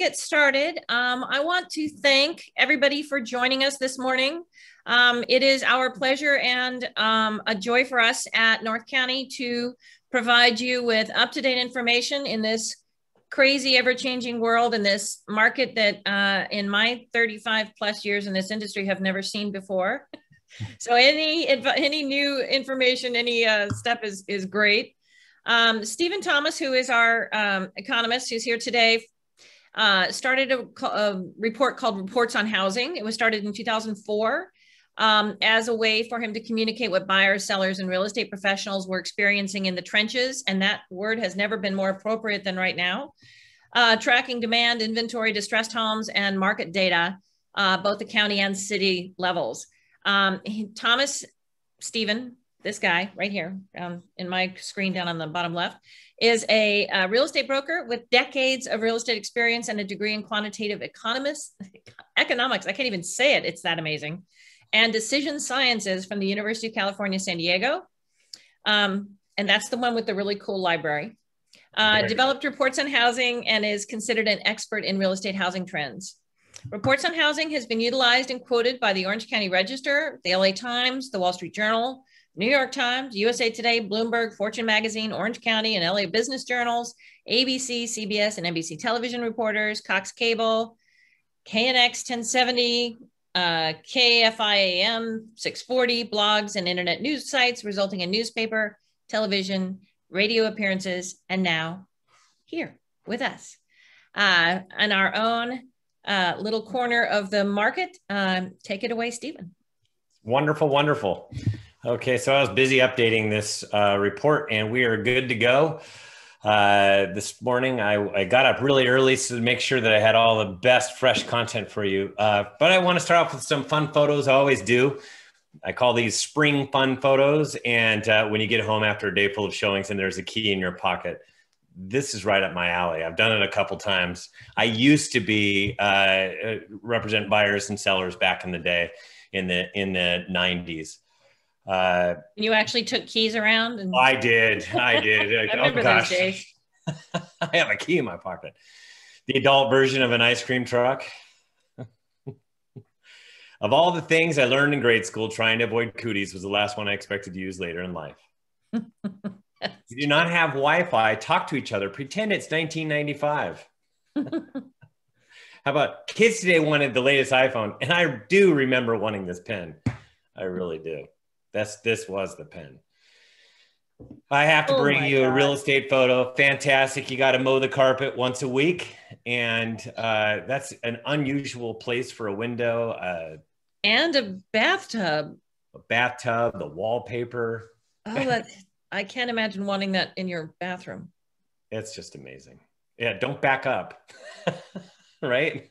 get started. I want to thank everybody for joining us this morning. It is our pleasure and a joy for us at North County to provide you with up-to-date information in this crazy, ever-changing world, in this market that in my 35 plus years in this industry have never seen before. So any new information, any step is great. Stephen Thomas, who is our economist, who's here today, started a report called Reports on Housing. It was started in 2004 as a way for him to communicate what buyers, sellers, and real estate professionals were experiencing in the trenches. And that word has never been more appropriate than right now. Tracking demand, inventory, distressed homes, and market data, both the county and city levels. Stephen, this guy right here in my screen down on the bottom left, is a real estate broker with decades of real estate experience and a degree in quantitative economics. I can't even say it. It's that amazing. And decision sciences from the University of California, San Diego. And that's the one with the really cool library. Developed reports on housing and is considered an expert in real estate housing trends. Reports on Housing has been utilized and quoted by the Orange County Register, the LA Times, the Wall Street Journal, New York Times, USA Today, Bloomberg, Fortune Magazine, Orange County and LA Business Journals, ABC, CBS, and NBC television reporters, Cox Cable, KNX 1070, KFIAM 640, blogs and internet news sites, resulting in newspaper, television, radio appearances, and now here with us on our own little corner of the market. Take it away, Stephen. Wonderful, wonderful. Okay, so I was busy updating this report and we are good to go. This morning, I got up really early to make sure that I had all the best fresh content for you. But I want to start off with some fun photos. I always do. I call these spring fun photos. And when you get home after a day full of showings and there's a key in your pocket, this is right up my alley. I've done it a couple times. I used to be represent buyers and sellers back in the day in the 90s. You actually took keys around? And I did. I remember those days. I have a key in my pocket. The adult version of an ice cream truck. Of all the things I learned in grade school, trying to avoid cooties was the last one I expected to use later in life. If you do not have Wi-Fi, talk to each other. Pretend it's 1995. How about kids today wanted the latest iPhone? And I do remember wanting this pen. I really do. This was the pen. I have to bring you a real estate photo. Fantastic. You got to mow the carpet once a week. And that's an unusual place for a window. And a bathtub. A bathtub, the wallpaper. Oh, I can't imagine wanting that in your bathroom. It's just amazing. Yeah, don't back up. Right?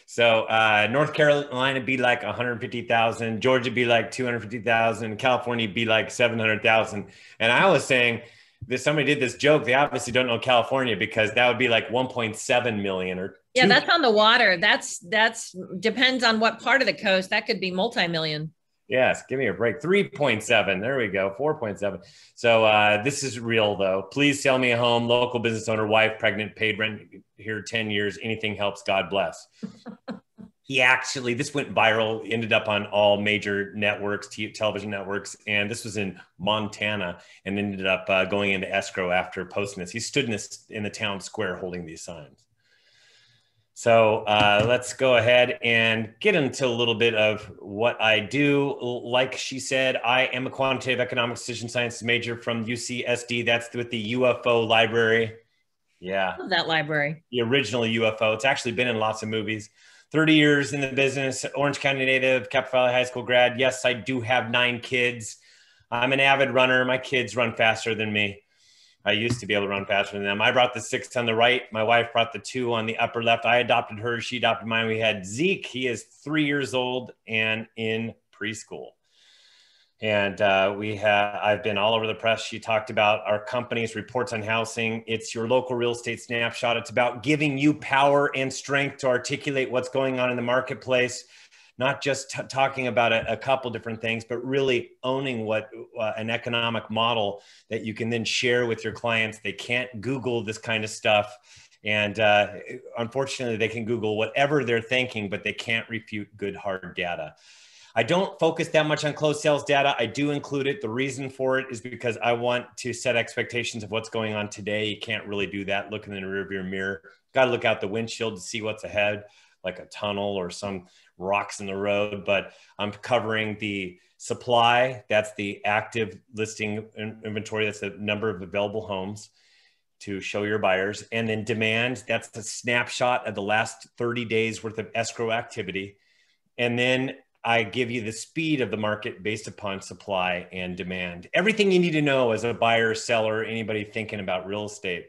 So North Carolina be like 150,000, Georgia be like 250,000, California be like 700,000. And I was saying that somebody did this joke. They obviously don't know California because that would be like 1.7 million or yeah, that's on the water. That's depends on what part of the coast. That could be multi-million. Yes, give me a break. 3.7. There we go. 4.7. So this is real, though. Please sell me a home. Local business owner, wife, pregnant, paid rent here 10 years. Anything helps. God bless. This went viral, ended up on all major networks, television networks. And this was in Montana and ended up going into escrow after posting this. He stood in the town square holding these signs. So let's go ahead and get into a little bit of what I do. Like she said, I am a quantitative economics decision science major from UCSD. That's with the UFO library. Yeah. I love that library. The original UFO. It's actually been in lots of movies. 30 years in the business, Orange County native, Capital Valley High School grad. Yes, I do have 9 kids. I'm an avid runner. My kids run faster than me. I used to be able to run faster than them. I brought the 6 on the right. My wife brought the 2 on the upper left. I adopted her. She adopted mine. We had Zeke. He is 3 years old and in preschool. And I've been all over the press. She talked about our company's Reports on Housing. It's your local real estate snapshot. It's about giving you power and strength to articulate what's going on in the marketplace. Not just talking about a couple different things, but really owning what an economic model that you can then share with your clients. They can't Google this kind of stuff. And unfortunately, they can Google whatever they're thinking, but they can't refute good hard data. I don't focus that much on closed sales data. I do include it. The reason for it is because I want to set expectations of what's going on today. You can't really do that looking in the rearview mirror. Got to look out the windshield to see what's ahead, like a tunnel or some rocks in the road. But I'm covering the supply. That's the active listing inventory. That's the number of available homes to show your buyers. And then demand, that's a snapshot of the last 30 days worth of escrow activity. And then I give you the speed of the market based upon supply and demand. Everything you need to know as a buyer, seller, anybody thinking about real estate.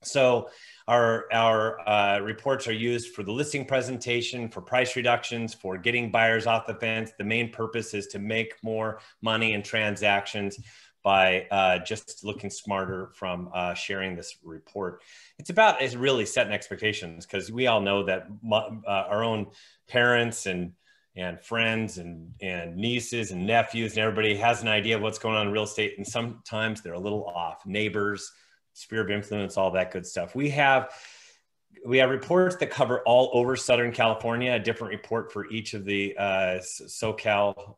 So our reports are used for the listing presentation, for price reductions, for getting buyers off the fence. The main purpose is to make more money in transactions by just looking smarter from sharing this report. It's really setting expectations, because we all know that our own parents and friends and nieces and nephews and everybody has an idea of what's going on in real estate. And sometimes they're a little off. Neighbors, sphere of influence, all that good stuff. We have reports that cover all over Southern California, a different report for each of the SoCal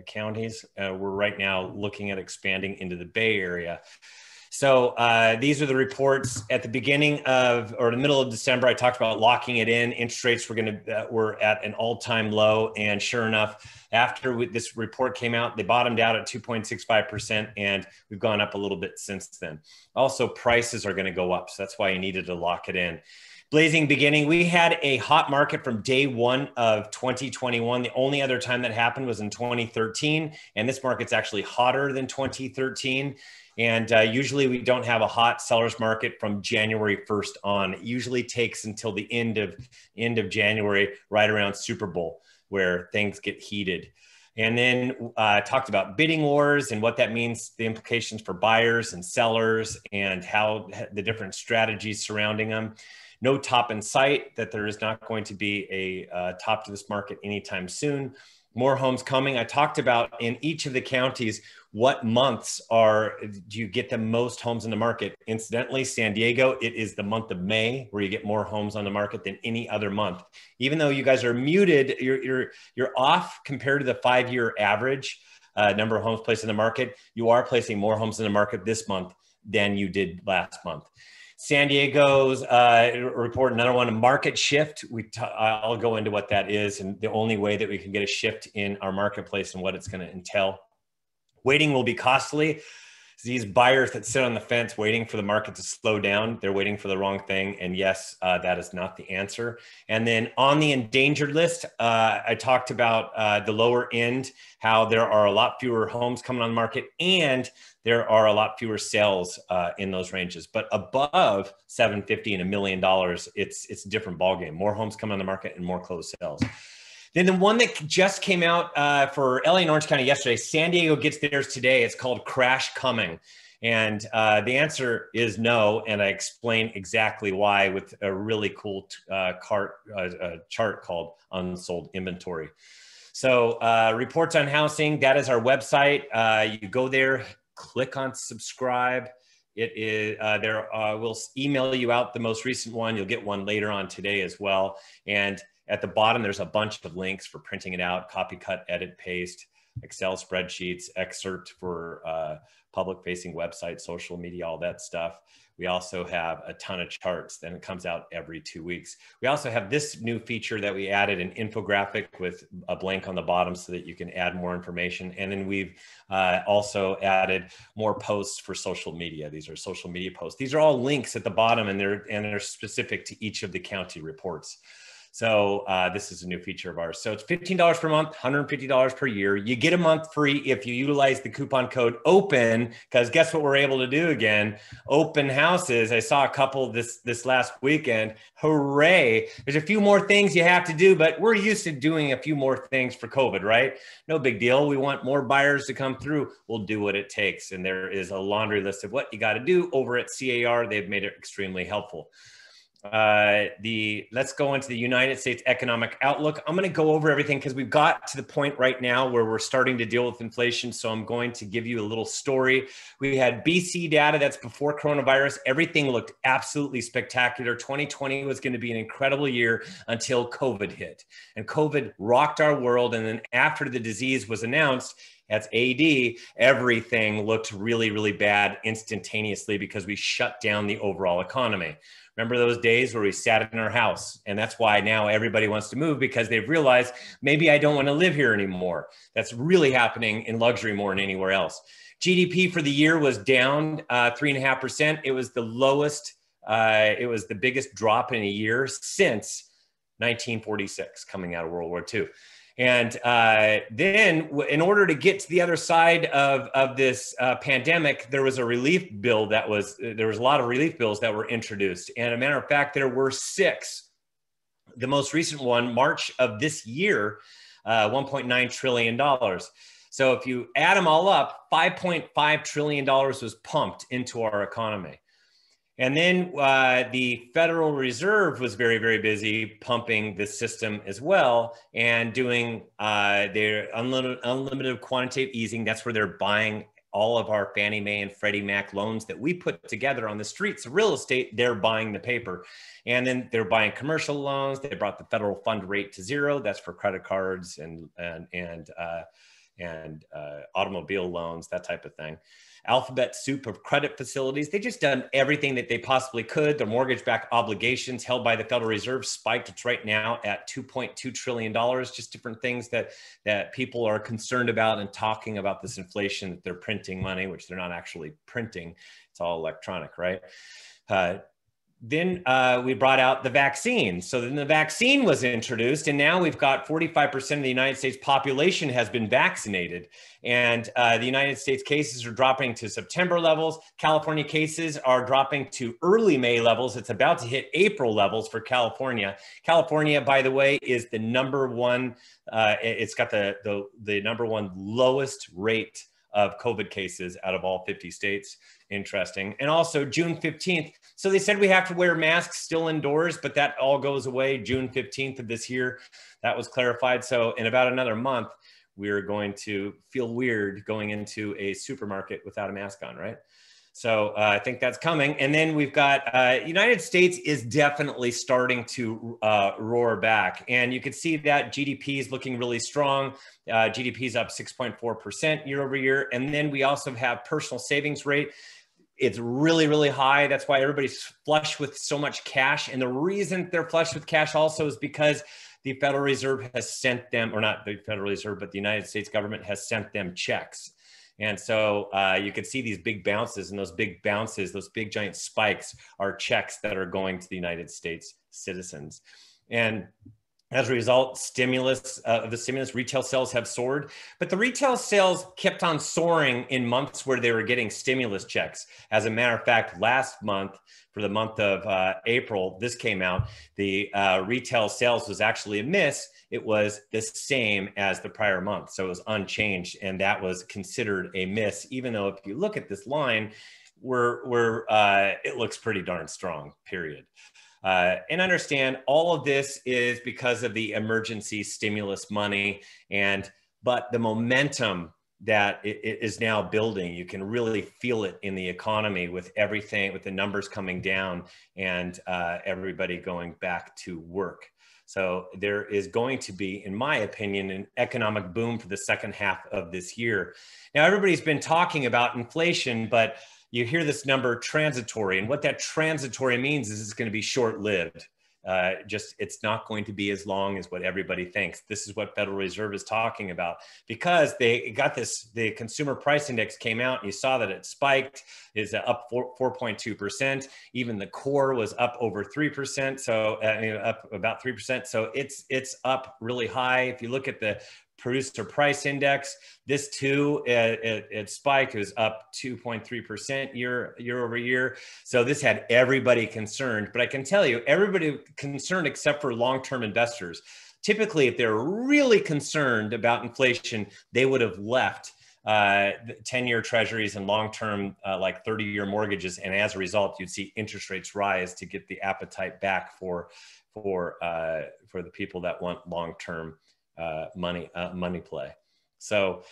counties. We're right now looking at expanding into the Bay Area. So these are the reports at the beginning of, or the middle of December. I talked about locking it in. Interest rates were at an all-time low. And sure enough, after this report came out, they bottomed out at 2.65%, and we've gone up a little bit since then. Also, prices are going to go up. So that's why you needed to lock it in. Blazing beginning. We had a hot market from day one of 2021. The only other time that happened was in 2013. And this market's actually hotter than 2013. And usually we don't have a hot seller's market from January 1st on. It usually takes until the end of January, right around Super Bowl, where things get heated. And then talked about bidding wars and what that means, the implications for buyers and sellers, and how the different strategies surrounding them. No top in sight, that there is not going to be a top to this market anytime soon. More homes coming. I talked about in each of the counties, what months do you get the most homes in the market? Incidentally, San Diego, it is the month of May where you get more homes on the market than any other month. Even though you guys are muted, you're off compared to the 5-year average number of homes placed in the market. You are placing more homes in the market this month than you did last month. San Diego's report, another one, a market shift. I'll go into what that is and the only way that we can get a shift in our marketplace and what it's going to entail. Waiting will be costly. These buyers that sit on the fence waiting for the market to slow down, they're waiting for the wrong thing. And yes, that is not the answer. And then on the endangered list, I talked about the lower end, how there are a lot fewer homes coming on the market, and there are a lot fewer sales in those ranges. But above $750 and $1 million, it's a different ballgame. More homes come on the market and more closed sales. Then the one that just came out for LA and Orange County yesterday, San Diego gets theirs today. It's called Crash Coming. And the answer is no. And I explain exactly why with a really cool chart called Unsold Inventory. So reports on housing, that is our website. You go there, click on subscribe. It is we'll email you out the most recent one. You'll get one later on today as well. And at the bottom, there's a bunch of links for printing it out, copy, cut, edit, paste, Excel spreadsheets, excerpt for public-facing websites, social media, all that stuff. We also have a ton of charts. Then it comes out every 2 weeks. We also have this new feature that we added, an infographic with a blank on the bottom so that you can add more information. And then we've also added more posts for social media. These are social media posts. These are all links at the bottom, and they're specific to each of the county reports. So this is a new feature of ours. So it's $15 per month, $150 per year. You get a month free if you utilize the coupon code OPEN, because guess what we're able to do again? Open houses. I saw a couple this last weekend. Hooray. There's a few more things you have to do, but we're used to doing a few more things for COVID, right? No big deal. We want more buyers to come through. We'll do what it takes. And there is a laundry list of what you got to do over at CAR. They've made it extremely helpful. let's go into the United States economic outlook. I'm going to go over everything because we've got to the point right now where we're starting to deal with inflation. So I'm going to give you a little story. We had BC data, that's before coronavirus. Everything looked absolutely spectacular. 2020 was going to be an incredible year until COVID hit, and COVID rocked our world. And then after the disease was announced, that's AD, everything looked really, really bad instantaneously because we shut down the overall economy. Remember those days where we sat in our house? And that's why now everybody wants to move, because they've realized maybe I don't want to live here anymore. That's really happening in luxury more than anywhere else. GDP for the year was down 3.5%. It was the lowest, it was the biggest drop in a year since 1946, coming out of World War II. And then in order to get to the other side of this pandemic, there was a relief bill there was a lot of relief bills that were introduced. And a matter of fact, there were 6. The most recent one, March of this year, $1.9 trillion. So if you add them all up, $5.5 trillion was pumped into our economy. And then the Federal Reserve was very, very busy pumping the system as well and doing their unlimited quantitative easing. That's where they're buying all of our Fannie Mae and Freddie Mac loans that we put together on the streets of real estate. They're buying the paper. And then they're buying commercial loans. They brought the federal fund rate to 0. That's for credit cards and automobile loans, that type of thing. Alphabet soup of credit facilities. They just done everything that they possibly could. Their mortgage-backed obligations held by the Federal Reserve spiked. It's right now at $2.2 trillion. Just different things that people are concerned about and talking about this inflation, that they're printing money, which they're not actually printing. It's all electronic, right? Then we brought out the vaccine. So then the vaccine was introduced, and now we've got 45% of the United States population has been vaccinated. And the United States cases are dropping to September levels. California cases are dropping to early May levels. It's about to hit April levels for California. California, by the way, is the number one. It's got the number one lowest rate of COVID cases out of all 50 states. Interesting. And also June 15th. So they said we have to wear masks still indoors, but that all goes away June 15th of this year. That was clarified. So in about another month, we're going to feel weird going into a supermarket without a mask on, right? So I think that's coming. And then we've got United States is definitely starting to roar back. And you can see that GDP is looking really strong. GDP is up 6.4% year over year. And then we also have personal savings rate. It's really, really high. That's why everybody's flush with so much cash. And the reason they're flush with cash also is because the Federal Reserve has sent them, or not the Federal Reserve, but the United States government has sent them checks. And so you can see these big bounces, and those big bounces, those big giant spikes are checks that are going to the United States citizens. And as a result, the stimulus retail sales have soared, but the retail sales kept on soaring in months where they were getting stimulus checks. As a matter of fact, last month, for the month of April, this came out, the retail sales was actually a miss. It was the same as the prior month. So it was unchanged, and that was considered a miss, even though if you look at this line, it looks pretty darn strong, period. And understand all of this is because of the emergency stimulus money, but the momentum that it is now building, you can really feel it in the economy with everything, with the numbers coming down and everybody going back to work. So there is going to be, in my opinion, an economic boom for the second half of this year. Now, everybody's been talking about inflation, but you hear this number transitory, and what that transitory means is it's going to be short-lived. It's not going to be as long as what everybody thinks. This is what Federal Reserve is talking about, because they got the consumer price index came out, and you saw that it spiked, is up 4.2%. Even the core was up over 3%. So up about 3%. So it's up really high. If you look at the producer price index, this too, it spiked. It was up 2.3% year over year. So this had everybody concerned, but I can tell you, everybody concerned except for long-term investors. Typically, if they're really concerned about inflation, they would have left 10-year treasuries and long-term like 30-year mortgages. And as a result, you'd see interest rates rise to get the appetite back for the people that want long-term money play. So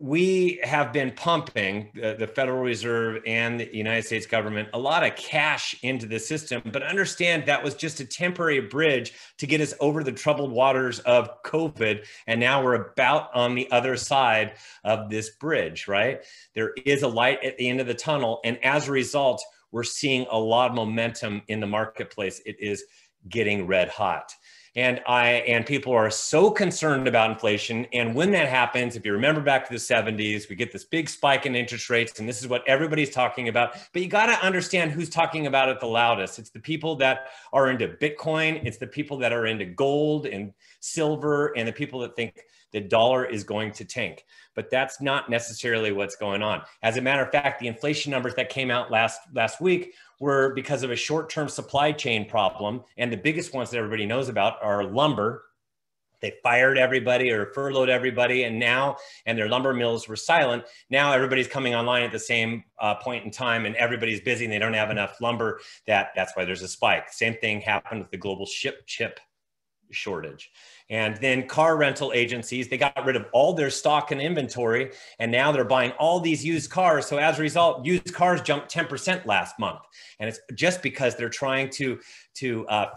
we have been pumping the Federal Reserve and the United States government a lot of cash into the system, but understand that was just a temporary bridge to get us over the troubled waters of COVID. And now we're about on the other side of this bridge, right? There is a light at the end of the tunnel. And as a result, we're seeing a lot of momentum in the marketplace. It is getting red hot. And people are so concerned about inflation. And when that happens, if you remember back to the 70s, we get this big spike in interest rates, and this is what everybody's talking about. But you got to understand who's talking about it the loudest. It's the people that are into Bitcoin. It's the people that are into gold and silver, and the people that think the dollar is going to tank. But that's not necessarily what's going on. As a matter of fact, the inflation numbers that came out last week were because of a short-term supply chain problem. And the biggest ones that everybody knows about are lumber. They fired everybody or furloughed everybody, and their lumber mills were silent. Now everybody's coming online at the same point in time, and everybody's busy and they don't have enough lumber. That's why there's a spike. Same thing happened with the global chip shortage. And then car rental agencies, they got rid of all their stock and inventory, and now they're buying all these used cars. So as a result, used cars jumped 10% last month. And it's just because they're trying to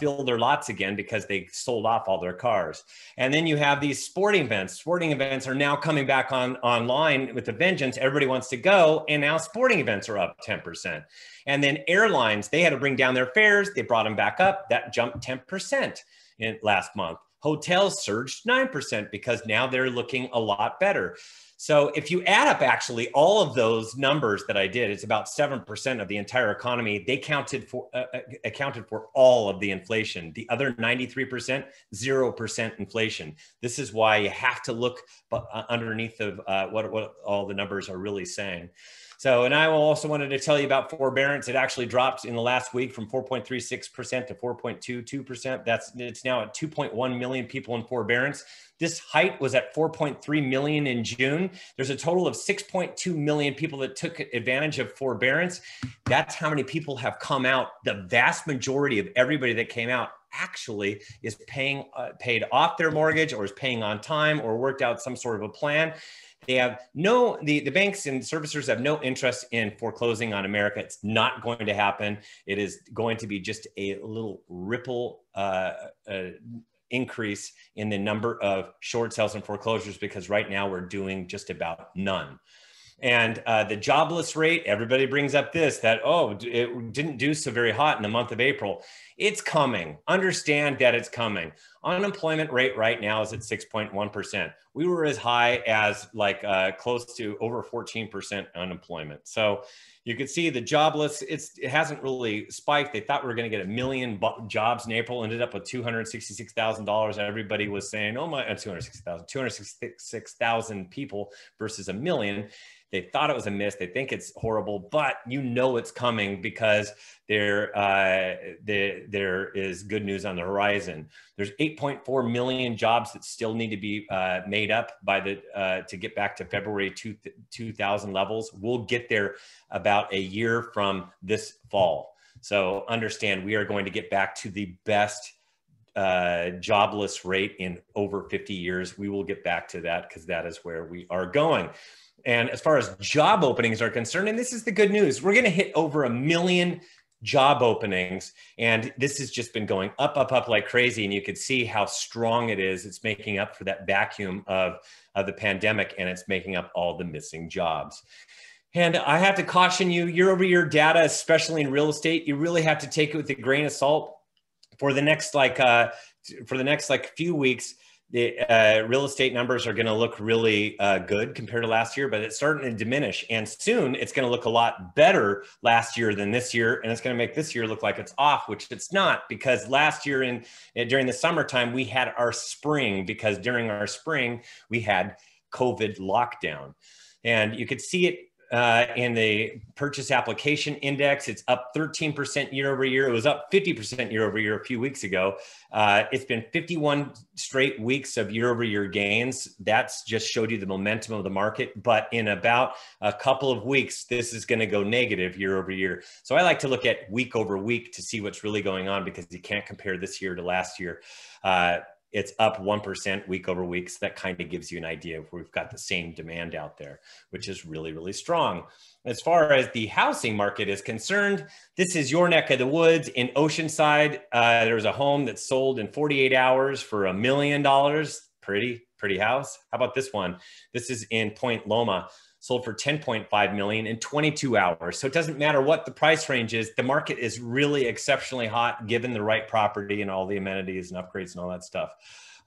fill their lots again because they sold off all their cars. And then you have these sporting events. Sporting events are now coming back online with a vengeance. Everybody wants to go, and now sporting events are up 10%. And then airlines, they had to bring down their fares. They brought them back up. That jumped 10% in last month. Hotels surged 9% because now they're looking a lot better. So if you add up actually all of those numbers that I did, it's about 7% of the entire economy. They accounted for all of the inflation. The other 93%, 0% inflation. This is why you have to look underneath of what all the numbers are really saying. So, and I also wanted to tell you about forbearance. It actually dropped in the last week from 4.36% to 4.22%. It's now at 2.1 million people in forbearance. This height was at 4.3 million in June. There's a total of 6.2 million people that took advantage of forbearance. That's how many people have come out. The vast majority of everybody that came out actually is paid off their mortgage, or is paying on time, or worked out some sort of a plan. They have the banks and servicers have no interest in foreclosing on America. It's not going to happen. It is going to be just a little ripple increase in the number of short sales and foreclosures, because right now we're doing just about none. And the jobless rate, everybody brings up it didn't do so very hot in the month of April. It's coming. Understand that it's coming. Unemployment rate right now is at 6.1%. We were as high as close to over 14% unemployment. So you could see the jobless, it hasn't really spiked. They thought we were going to get 1 million jobs in April, ended up with $266,000. Everybody was saying, 266,000 people versus 1 million. They thought it was a miss. They think it's horrible, but it's coming, because there is good news on the horizon. There's 8.4 million jobs that still need to be made up to get back to February 2000 levels. We'll get there about a year from this fall. So understand, we are going to get back to the best jobless rate in over 50 years. We will get back to that, because that is where we are going. And as far as job openings are concerned, and this is the good news, we're going to hit over 1 million job openings. And this has just been going up like crazy. And you could see how strong it is. It's making up for that vacuum of the pandemic, and it's making up all the missing jobs. And I have to caution you, year-over-year data, especially in real estate, you really have to take it with a grain of salt. For the next few weeks, the real estate numbers are going to look really good compared to last year, but it's starting to diminish. And soon it's going to look a lot better last year than this year. And it's going to make this year look like it's off, which it's not, because last year during the summertime, we had our spring, because during our spring, we had COVID lockdown. And you could see it in the purchase application index. It's up 13% year over year. It was up 50% year over year a few weeks ago. It's been 51 straight weeks of year over year gains. That's just showed you the momentum of the market. But in about a couple of weeks, this is going to go negative year over year. So I like to look at week over week to see what's really going on, because you can't compare this year to last year. It's up 1% week over week. So that kind of gives you an idea of where we've got the same demand out there, which is really, really strong. As far as the housing market is concerned, this is your neck of the woods in Oceanside. There was a home that sold in 48 hours for $1 million. Pretty house. How about this one? This is in Point Loma. Sold for 10.5 million in 22 hours. So it doesn't matter what the price range is. The market is really exceptionally hot given the right property and all the amenities and upgrades and all that stuff.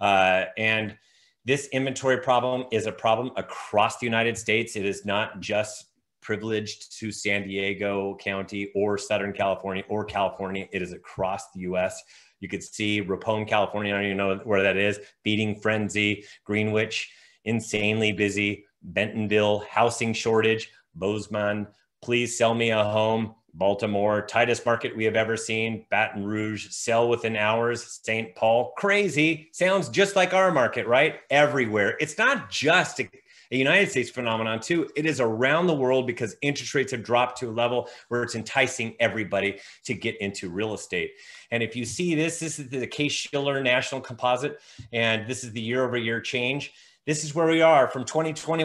And this inventory problem is a problem across the United States. It is not just privileged to San Diego County or Southern California or California. It is across the US. You could see Rapone, California, I don't even know where that is, beating frenzy, Greenwich, insanely busy, Bentonville, housing shortage, Bozeman, please sell me a home, Baltimore, tightest market we have ever seen, Baton Rouge, sell within hours, St. Paul, crazy, sounds just like our market, right? Everywhere. It's not just a United States phenomenon too. It is around the world because interest rates have dropped to a level where it's enticing everybody to get into real estate. And if you see this is the Case-Shiller National Composite, and this is the year over year change. This is where we are from 2020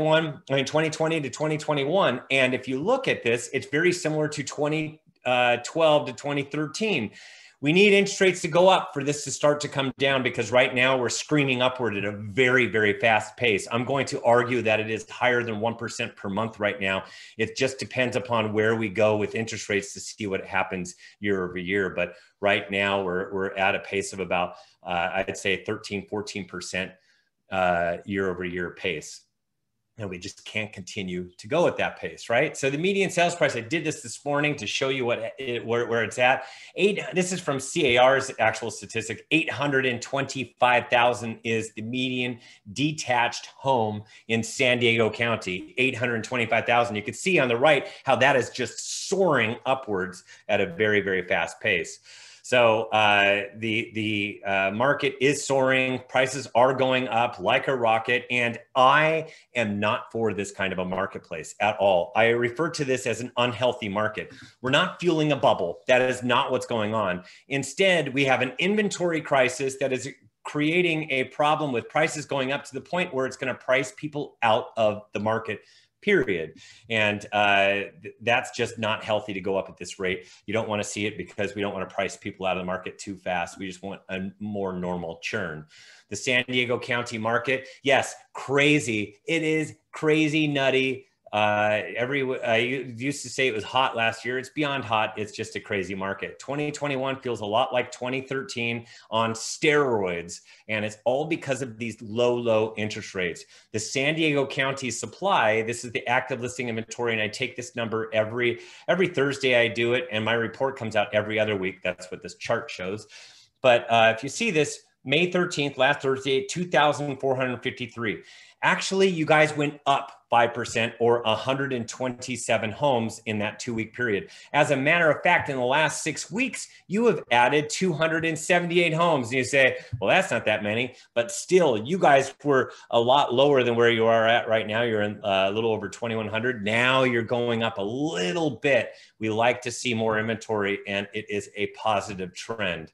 to 2021. And if you look at this, it's very similar to 2012 to 2013. We need interest rates to go up for this to start to come down, because right now we're screaming upward at a very, very fast pace. I'm going to argue that it is higher than 1% per month right now. It just depends upon where we go with interest rates to see what happens year over year. But right now we're at a pace of about, I'd say 13, 14%. Year over year pace. And we just can't continue to go at that pace, right? So the median sales price, I did this morning to show you where it's at. This is from CAR's actual statistic. 825,000 is the median detached home in San Diego County. 825,000. You can see on the right how that is just soaring upwards at a very, very fast pace. So the market is soaring, prices are going up like a rocket, and I am not for this kind of a marketplace at all. I refer to this as an unhealthy market. We're not fueling a bubble. That is not what's going on. Instead, we have an inventory crisis that is creating a problem with prices going up to the point where it's going to price people out of the market, period. And that's just not healthy to go up at this rate. You don't want to see it because we don't want to price people out of the market too fast. We just want a more normal churn. The San Diego County market, yes, crazy. It is crazy nutty. I used to say it was hot last year. It's beyond hot. It's just a crazy market. 2021 feels a lot like 2013 on steroids. And it's all because of these low interest rates. The San Diego County supply, this is the active listing inventory. And I take this number every Thursday I do it. And my report comes out every other week. That's what this chart shows. But if you see this, May 13th, last Thursday, 2,453. Actually, you guys went up 5% or 127 homes in that 2-week period. As a matter of fact, in the last 6 weeks, you have added 278 homes. And you say, well, that's not that many, but still, you guys were a lot lower than where you are at right now. You're in a little over 2,100. Now you're going up a little bit. We like to see more inventory, and it is a positive trend.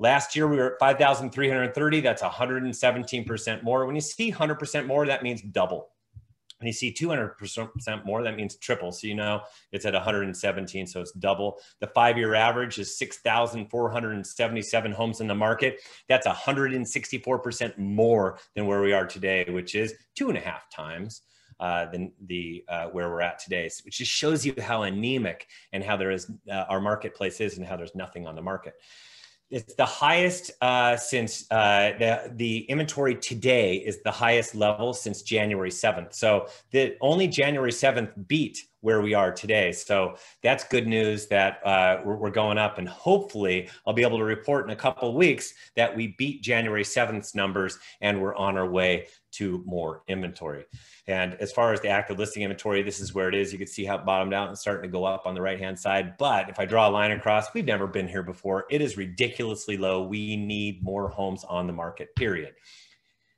Last year, we were at 5,330. That's 117% more. When you see 100% more, that means double. When you see 200% more, that means triple. So you know it's at 117, so it's double. The 5-year average is 6,477 homes in the market. That's 164% more than where we are today, which is 2.5 times than where we're at today, which just shows you how anemic and how there is our marketplace is and how there's nothing on the market. It's the highest since the inventory today is the highest level since January 7th. So the only January 7th beat where we are today. So that's good news that we're going up, and hopefully I'll be able to report in a couple of weeks that we beat January 7th numbers and we're on our way to more inventory. And as far as the active listing inventory, this is where it is. You can see how it bottomed out and starting to go up on the right-hand side. But if I draw a line across, we've never been here before. It is ridiculously low. We need more homes on the market, period.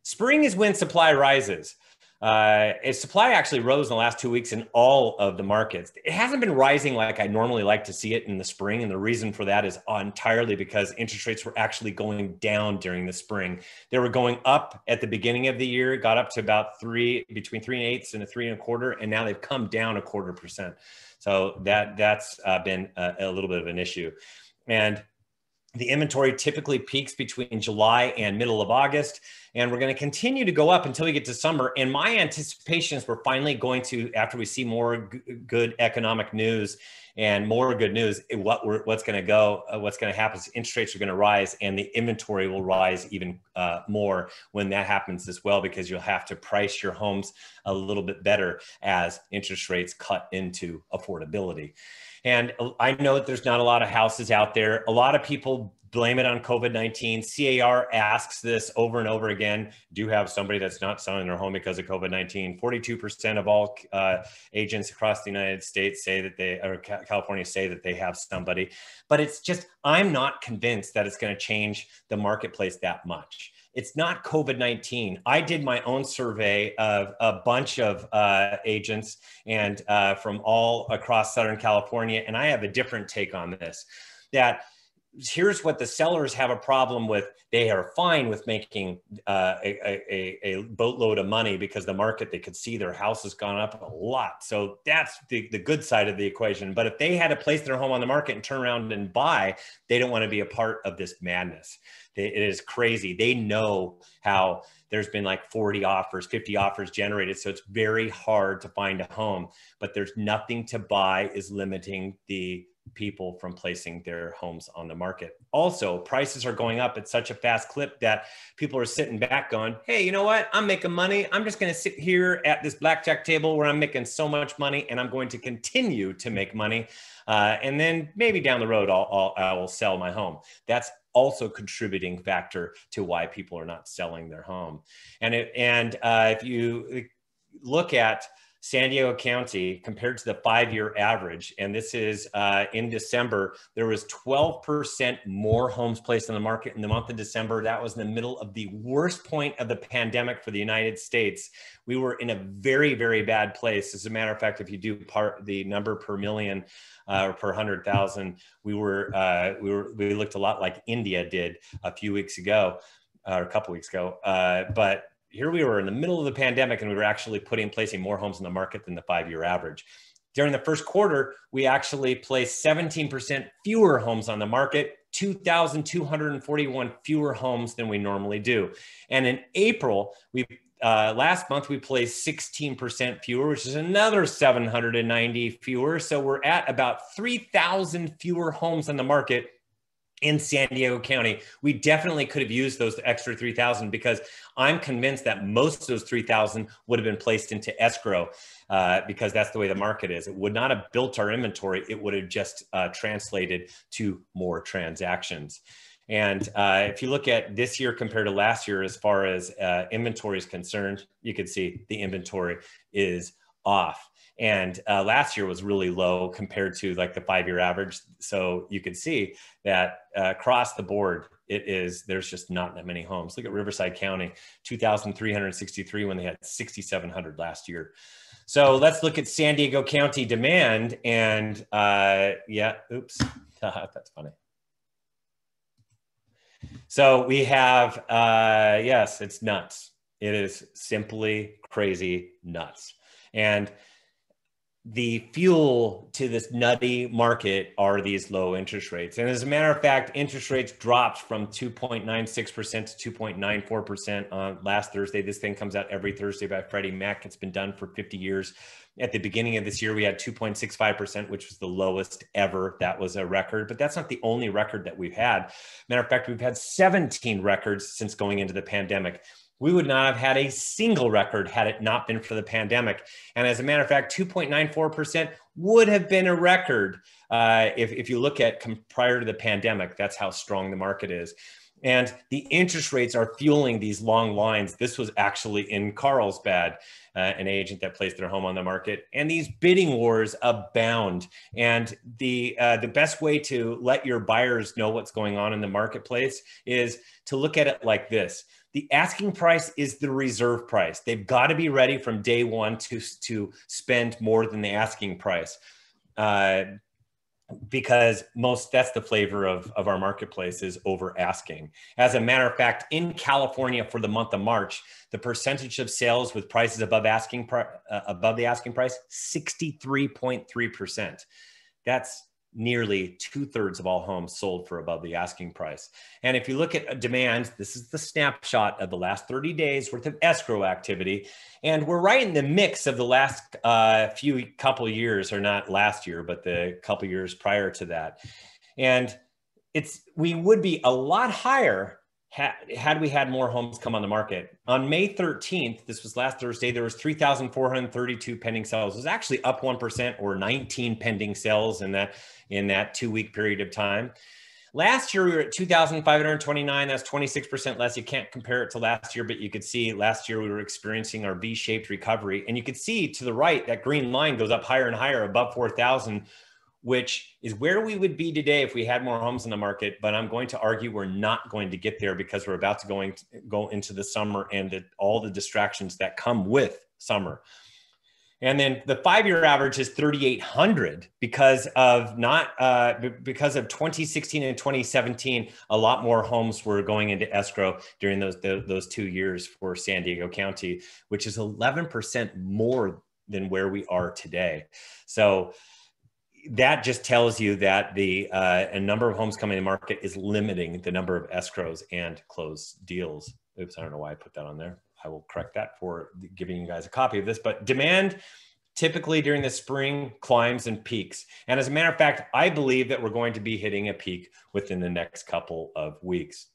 Spring is when supply rises. Supply actually rose in the last 2 weeks in all of the markets. It hasn't been rising like I normally like to see it in the spring. And the reason for that is entirely because interest rates were actually going down during the spring. They were going up at the beginning of the year, got up to about between 3 1/8 and 3 1/4. And now they've come down 1/4%. So that's been a little bit of an issue. And the inventory typically peaks between July and middle of August, and we're going to continue to go up until we get to summer. And my anticipation is we're finally going to, after we see more good economic news and more good news, what's going to happen is interest rates are going to rise, and the inventory will rise even more when that happens as well, because you'll have to price your homes a little bit better as interest rates cut into affordability. And I know that there's not a lot of houses out there. A lot of people blame it on COVID-19. CAR asks this over and over again. Do you have somebody that's not selling their home because of COVID-19? 42% of all agents across the United States California say that they have somebody. But it's just, I'm not convinced that it's going to change the marketplace that much. It's not COVID-19. I did my own survey of a bunch of agents and from all across Southern California, and I have a different take on this. That here's what the sellers have a problem with. They are fine with making a boatload of money because the market, they could see their house has gone up a lot. So that's the good side of the equation. But if they had to place their home on the market and turn around and buy, they don't want to be a part of this madness. It is crazy. They know how there's been like 40 offers, 50 offers generated. So it's very hard to find a home, but there's nothing to buy is limiting the people from placing their homes on the market. Also, prices are going up at such a fast clip that people are sitting back going, hey, you know what? I'm making money. I'm just going to sit here at this blackjack table where I'm making so much money, and I'm going to continue to make money. And then maybe down the road, I will sell my home. That's also contributing factor to why people are not selling their home. And if you look at San Diego County compared to the 5-year average, and this is in December, there was 12% more homes placed on the market in the month of December. That was in the middle of the worst point of the pandemic for the United States. We were in a very, very bad place. As a matter of fact, if you do the number per million or per 100,000, we looked a lot like India did a few weeks ago, or a couple weeks ago, but here we were in the middle of the pandemic, and we were actually placing more homes in the market than the 5-year average. During the first quarter, we actually placed 17% fewer homes on the market, 2,241 fewer homes than we normally do. And in April, last month, we placed 16% fewer, which is another 790 fewer. So we're at about 3,000 fewer homes on the market in San Diego County. We definitely could have used those extra 3,000, because I'm convinced that most of those 3,000 would have been placed into escrow because that's the way the market is. It would not have built our inventory. It would have just translated to more transactions. And if you look at this year compared to last year, as far as inventory is concerned, you can see the inventory is off. And last year was really low compared to like the 5-year average. So you can see that across the board, there's just not that many homes. Look at Riverside County, 2,363 when they had 6,700 last year. So let's look at San Diego County demand. And oops, that's funny. So we have, yes, it's nuts. It is simply crazy nuts. And the fuel to this nutty market are these low interest rates. And as a matter of fact, interest rates dropped from 2.96% to 2.94% on last Thursday. This thing comes out every Thursday by Freddie Mac. It's been done for 50 years. At the beginning of this year, we had 2.65%, which was the lowest ever. That was a record, but that's not the only record that we've had. Matter of fact, we've had 17 records since going into the pandemic. We would not have had a single record had it not been for the pandemic. And as a matter of fact, 2.94% would have been a record if you look at prior to the pandemic. That's how strong the market is. And the interest rates are fueling these long lines. This was actually in Carlsbad, an agent that placed their home on the market. And these bidding wars abound. And the best way to let your buyers know what's going on in the marketplace is to look at it like this. The asking price is the reserve price. They've got to be ready from day one to spend more than the asking price. Because that's the flavor of our marketplace is over asking. As a matter of fact, in California for the month of March, the percentage of sales with prices above the asking price, 63.3%. That's nearly 2/3 of all homes sold for above the asking price. And if you look at demand, this is the snapshot of the last 30 days worth of escrow activity. And we're right in the mix of the last couple years, or not last year, but the couple years prior to that. And we would be a lot higher had we had more homes come on the market. On May 13th, this was last Thursday, there was 3,432 pending sales. It was actually up 1%, or 19 pending sales in that 2-week period of time. Last year, we were at 2,529. That's 26% less. You can't compare it to last year, but you could see last year we were experiencing our V-shaped recovery. And you could see to the right, that green line goes up higher and higher above 4,000, which is where we would be today if we had more homes in the market. But I'm going to argue we're not going to get there because we're about to go into the summer and all the distractions that come with summer. And then the 5-year average is 3,800 because of 2016 and 2017, a lot more homes were going into escrow during those 2 years for San Diego County, which is 11% more than where we are today. So that just tells you that a number of homes coming to market is limiting the number of escrows and closed deals. Oops, I don't know why I put that on there. I will correct that for giving you guys a copy of this, but demand typically during the spring climbs and peaks. And as a matter of fact, I believe that we're going to be hitting a peak within the next couple of weeks,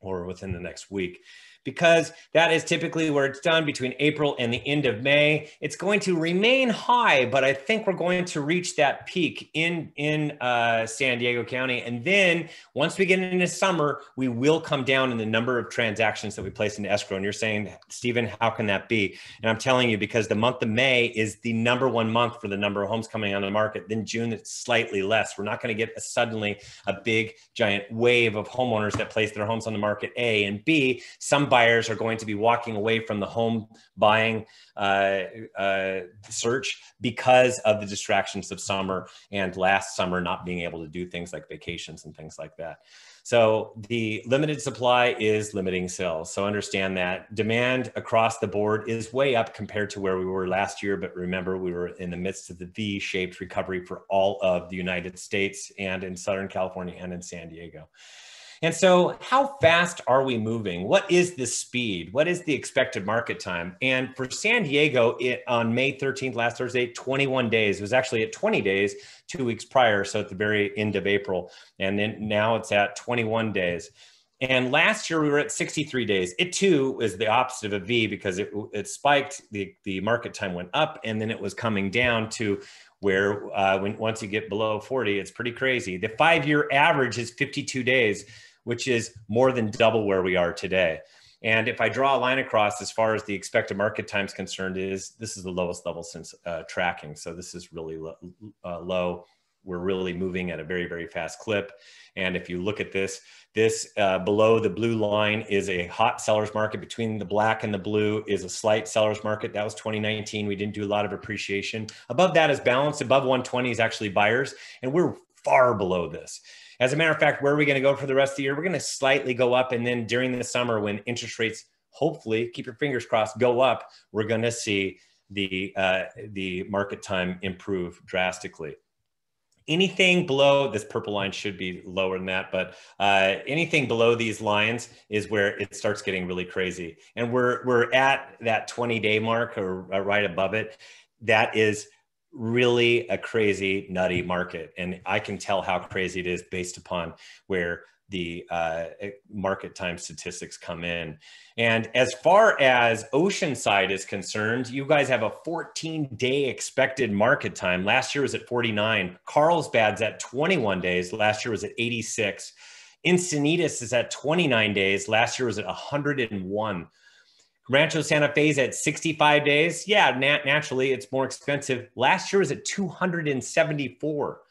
or within the next week, because that is typically where it's done between April and the end of May. It's going to remain high, but I think we're going to reach that peak in San Diego County. And then once we get into summer, we will come down in the number of transactions that we place into escrow. And you're saying, Stephen, how can that be? And I'm telling you, because the month of May is the #1 month for the number of homes coming on the market. Then June, it's slightly less. We're not going to get suddenly a big giant wave of homeowners that place their homes on the market, A, and B, some buyers are going to be walking away from the home buying search because of the distractions of summer and last summer not being able to do things like vacations and things like that. So the limited supply is limiting sales. So understand that demand across the board is way up compared to where we were last year. But remember, we were in the midst of the V-shaped recovery for all of the United States and in Southern California and in San Diego. And so how fast are we moving? What is the speed? What is the expected market time? And for San Diego, on May 13th, last Thursday, 21 days. It was actually at 20 days 2 weeks prior, so at the very end of April. And then now it's at 21 days. And last year we were at 63 days. It too is the opposite of a V because it spiked, the market time went up, and then it was coming down to where once you get below 40, it's pretty crazy. The 5-year average is 52 days, which is more than double where we are today. And if I draw a line across as far as the expected market time is concerned, this is the lowest level since tracking. So this is really low. We're really moving at a very, very fast clip. And if you look at this below the blue line is a hot seller's market. Between the black and the blue is a slight seller's market. That was 2019. We didn't do a lot of appreciation. Above that is balance. Above 120 is actually buyers. And we're far below this. As a matter of fact, where are we going to go for the rest of the year? We're going to slightly go up. And then during the summer, when interest rates, hopefully, keep your fingers crossed, go up, we're going to see the market time improve drastically. Anything below this purple line should be lower than that, but anything below these lines is where it starts getting really crazy. And we're at that 20-day mark or right above it. That is really a crazy, nutty market. And I can tell how crazy it is based upon where the market time statistics come in. And as far as Oceanside is concerned, you guys have a 14-day expected market time. Last year was at 49. Carlsbad's at 21 days. Last year was at 86. Encinitas is at 29 days. Last year was at 101. Rancho Santa Fe's at 65 days. Yeah, naturally, it's more expensive. Last year was at 274.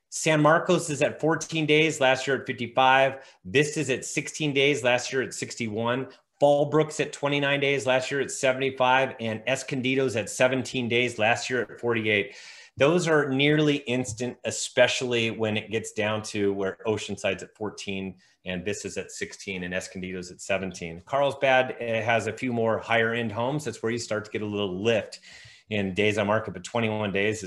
San Marcos is at 14 days. Last year at 55. Vista's at 16 days. Last year at 61. Fallbrook's at 29 days. Last year at 75. And Escondido's at 17 days. Last year at 48. Those are nearly instant, especially when it gets down to where Oceanside's at 14 and Vista's at 16 and Escondido's at 17. Carlsbad has a few more higher end homes. That's where you start to get a little lift in days on market, but 21 days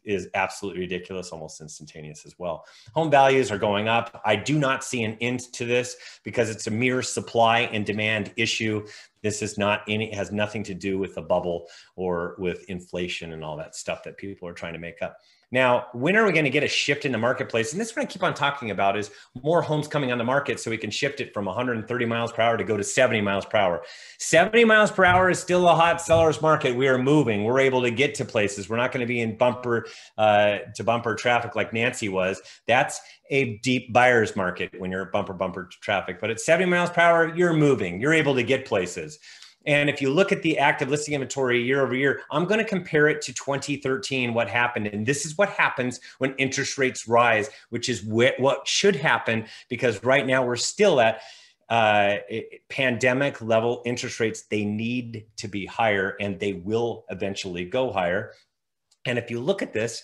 is absolutely ridiculous, almost instantaneous as well. Home values are going up. I do not see an end to this because it's a mere supply and demand issue. This is not any, it has nothing to do with the bubble or with inflation and all that stuff that people are trying to make up. Now, when are we going to get a shift in the marketplace? And this is what I keep on talking about is more homes coming on the market so we can shift it from 130 miles per hour to go to 70 miles per hour. 70 miles per hour is still a hot seller's market. We are moving. We're able to get to places. We're not going to be in bumper to bumper traffic like Nancy was. That's a deep buyer's market when you're at bumper traffic. But at 70 miles per hour, you're moving. You're able to get places. And if you look at the active listing inventory year over year, I'm going to compare it to 2013, what happened. And this is what happens when interest rates rise, which is what should happen, because right now we're still at pandemic level interest rates. They need to be higher and they will eventually go higher. And if you look at this,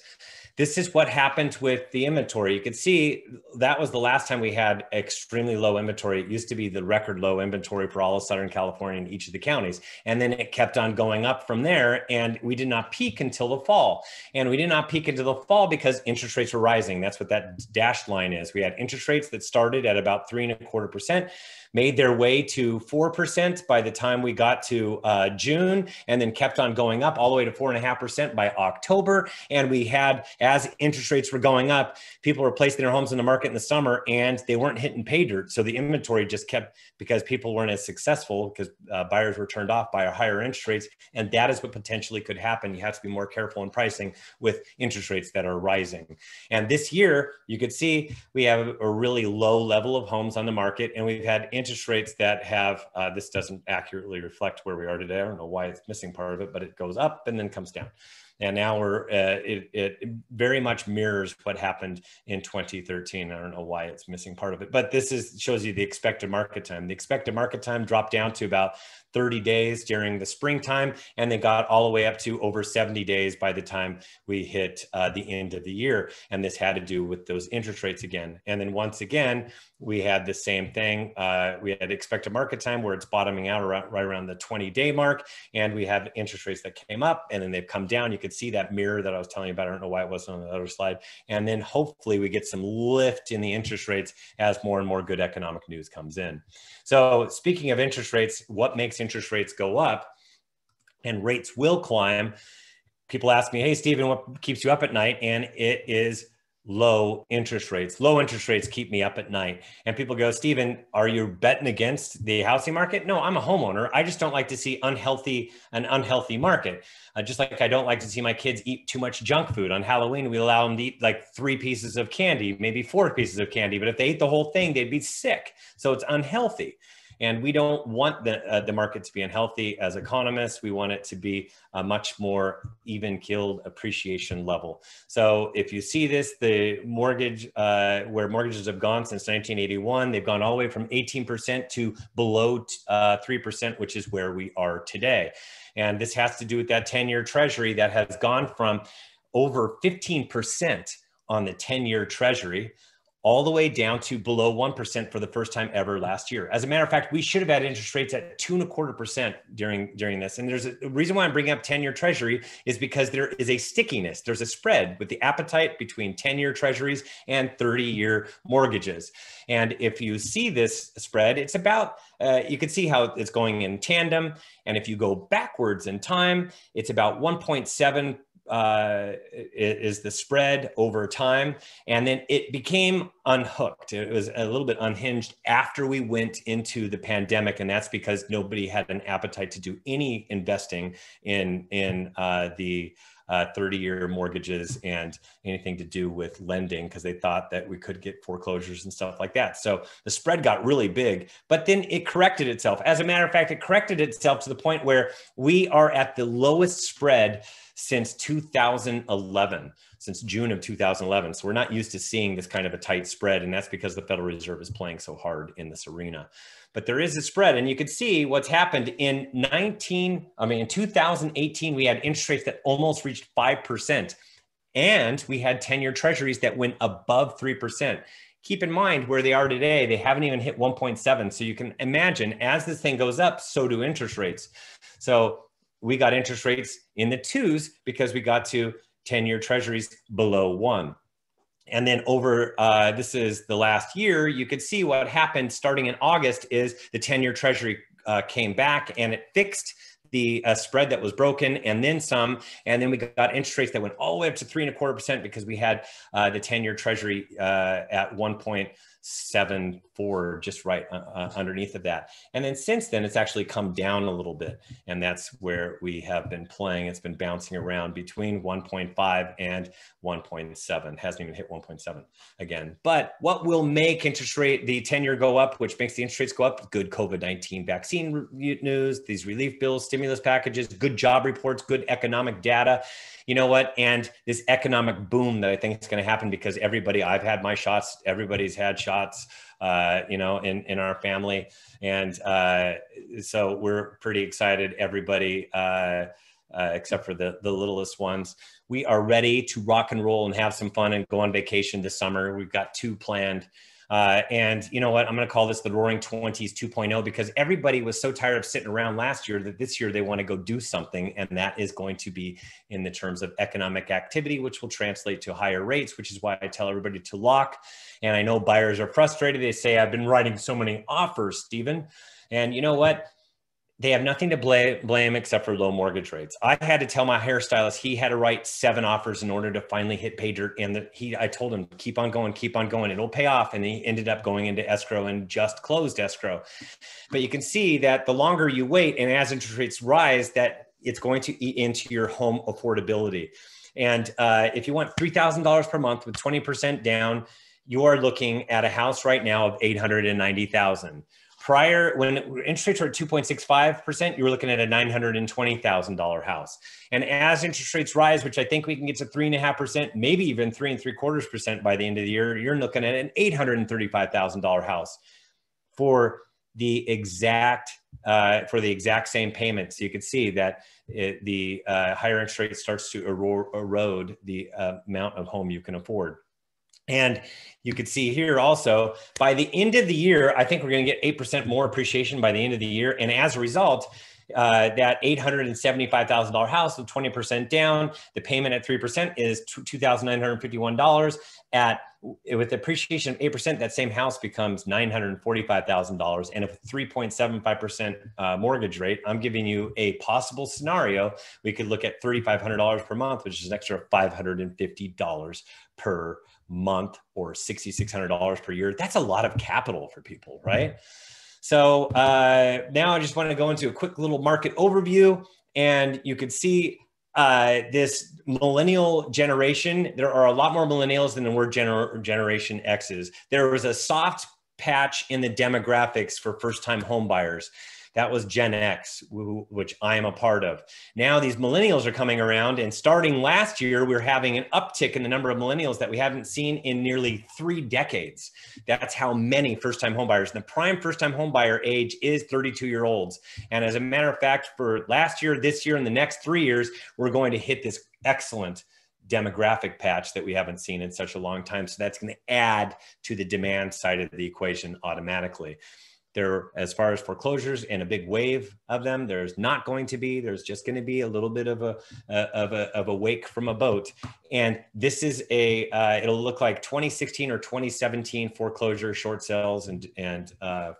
this is what happened with the inventory. You could see that was the last time we had extremely low inventory. It used to be the record low inventory for all of Southern California in each of the counties. And then it kept on going up from there. And we did not peak until the fall. And we did not peak until the fall because interest rates were rising. That's what that dashed line is. We had interest rates that started at about 3.25%. Made their way to 4% by the time we got to June, and then kept on going up all the way to 4.5% by October. And we had, as interest rates were going up, people were placing their homes in the market in the summer and they weren't hitting pay dirt. So the inventory just kept, because people weren't as successful because buyers were turned off by higher interest rates. And that is what potentially could happen. You have to be more careful in pricing with interest rates that are rising. And this year, you could see we have a really low level of homes on the market, and we've had interest rates that have, this doesn't accurately reflect where we are today. I don't know why it's missing part of it, but it goes up and then comes down. And now we're, it very much mirrors what happened in 2013. I don't know why it's missing part of it, but this shows you the expected market time. The expected market time dropped down to about 30 days during the springtime, and they got all the way up to over 70 days by the time we hit the end of the year. And this had to do with those interest rates again. And then once again, we had the same thing. We had expected market time where it's bottoming out right around the 20-day mark. And we have interest rates that came up and then they've come down. You could see that mirror that I was telling you about. I don't know why it wasn't on the other slide. And then hopefully we get some lift in the interest rates as more and more good economic news comes in. So speaking of interest rates, what makes interest rates go up? And rates will climb. People ask me, hey, Stephen, what keeps you up at night? And it is low interest rates. Low interest rates keep me up at night. And people go, Stephen, are you betting against the housing market? No, I'm a homeowner. I just don't like to see an unhealthy market. Just like I don't like to see my kids eat too much junk food. On Halloween, we allow them to eat like 3 pieces of candy, maybe 4 pieces of candy. But if they ate the whole thing, they'd be sick. So it's unhealthy. And we don't want the market to be unhealthy. As economists, we want it to be a much more even-keeled appreciation level. So if you see this, the mortgage, where mortgages have gone since 1981, they've gone all the way from 18% to below 3%, which is where we are today. And this has to do with that 10-year treasury that has gone from over 15% on the 10-year treasury all the way down to below 1% for the first time ever last year. As a matter of fact, we should have had interest rates at 2.25% during this. And there's a reason why I'm bringing up 10-year treasury is because there is a stickiness. There's a spread with the appetite between 10-year treasuries and 30-year mortgages. And if you see this spread, it's about, you can see how it's going in tandem. And if you go backwards in time, it's about 1.7 is the spread over time. And then it became unhooked. It was a little bit unhinged after we went into the pandemic. And that's because nobody had an appetite to do any investing in the 30-year mortgages and anything to do with lending, because they thought that we could get foreclosures and stuff like that. So the spread got really big, but then it corrected itself. As a matter of fact, it corrected itself to the point where we are at the lowest spread since 2011, since June of 2011. So we're not used to seeing this kind of a tight spread. And that's because the Federal Reserve is playing so hard in this arena. But there is a spread, and you can see what's happened in 2018, we had interest rates that almost reached 5%. And we had 10-year treasuries that went above 3%. Keep in mind where they are today, they haven't even hit 1.7. So you can imagine as this thing goes up, so do interest rates. So we got interest rates in the 2s because we got to 10-year treasuries below 1. And then over, this is the last year, you could see what happened starting in August is the 10-year treasury came back and it fixed the spread that was broken and then some. And then we got interest rates that went all the way up to 3.25% because we had the 10-year treasury at 1.74, just right underneath of that. And then since then, it's actually come down a little bit. And that's where we have been playing. It's been bouncing around between 1.5 and 1.7. Hasn't even hit 1.7 again. But what will make interest rate, the 10-year go up, which makes the interest rates go up? Good COVID-19 vaccine news, these relief bills, stimulus packages, good job reports, good economic data. You know what? And this economic boom that I think is going to happen because everybody, I've had my shots, everybody's had shots, you know, in our family. And so we're pretty excited, everybody, except for the littlest ones. We are ready to rock and roll and have some fun and go on vacation this summer. We've got 2 planned. And you know what, I'm going to call this the Roaring 20s 2.0 because everybody was so tired of sitting around last year that this year they want to go do something. And that is going to be in the terms of economic activity, which will translate to higher rates, which is why I tell everybody to lock. And I know buyers are frustrated. They say, I've been writing so many offers, Stephen. And you know what? They have nothing to blame except for low mortgage rates. I had to tell my hairstylist he had to write 7 offers in order to finally hit pay dirt. And I told him, keep on going, it'll pay off. And he ended up going into escrow and just closed escrow. But you can see that the longer you wait and as interest rates rise, that it's going to eat into your home affordability. And if you want $3,000 per month with 20% down, you are looking at a house right now of $890,000. Prior, when interest rates were at 2.65%, you were looking at a $920,000 house. And as interest rates rise, which I think we can get to 3.5%, maybe even 3.75% by the end of the year, you're looking at an $835,000 house for the exact same payment. So you can see that the higher interest rate starts to erode the amount of home you can afford. And you could see here also, by the end of the year, I think we're going to get 8% more appreciation by the end of the year. And as a result, that $875,000 house with 20% down, the payment at 3% is $2,951. With appreciation of 8%, that same house becomes $945,000. And with 3.75% mortgage rate, I'm giving you a possible scenario. We could look at $3,500 per month, which is an extra $550 per month or $6,600 per year. That's a lot of capital for people, right? So now I just want to go into a quick little market overview, and you could see this millennial generation. There are a lot more millennials than there were Generation X's. There was a soft patch in the demographics for first-time home buyers. That was Gen X, which I am a part of. Now these millennials are coming around, and starting last year, we're having an uptick in the number of millennials that we haven't seen in nearly 3 decades. That's how many first-time home buyers. And the prime first-time home buyer age is 32-year-olds. And as a matter of fact, for last year, this year, and the next 3 years, we're going to hit this excellent demographic patch that we haven't seen in such a long time. So that's going to add to the demand side of the equation automatically. There, as far as foreclosures and a big wave of them, there's not going to be. There's just going to be a little bit of a wake from a boat. And this is it'll look like 2016 or 2017 foreclosure short sales and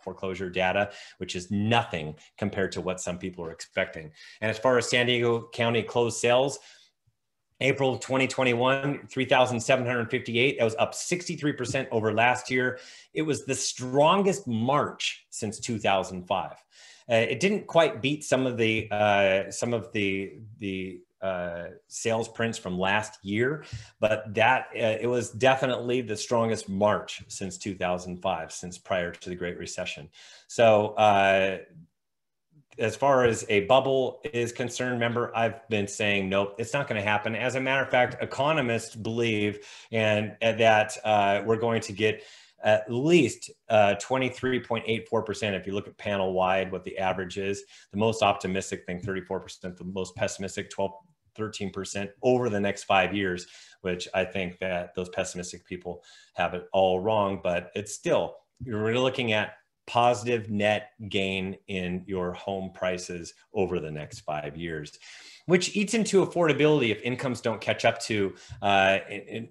foreclosure data, which is nothing compared to what some people are expecting. And as far as San Diego County closed sales, April of 2021, 3,758. That was up 63% over last year. It was the strongest March since 2005. It didn't quite beat some of the sales prints from last year, but that it was definitely the strongest March since 2005, since prior to the Great Recession. So as far as a bubble is concerned, remember, I've been saying, nope, it's not going to happen. As a matter of fact, economists believe that we're going to get at least 23.84%. If you look at panel wide, what the average is, the most optimistic thing, 34%, the most pessimistic, 13% over the next 5 years, which I think that those pessimistic people have it all wrong, but it's still, you're looking at positive net gain in your home prices over the next 5 years, which eats into affordability if incomes don't catch up to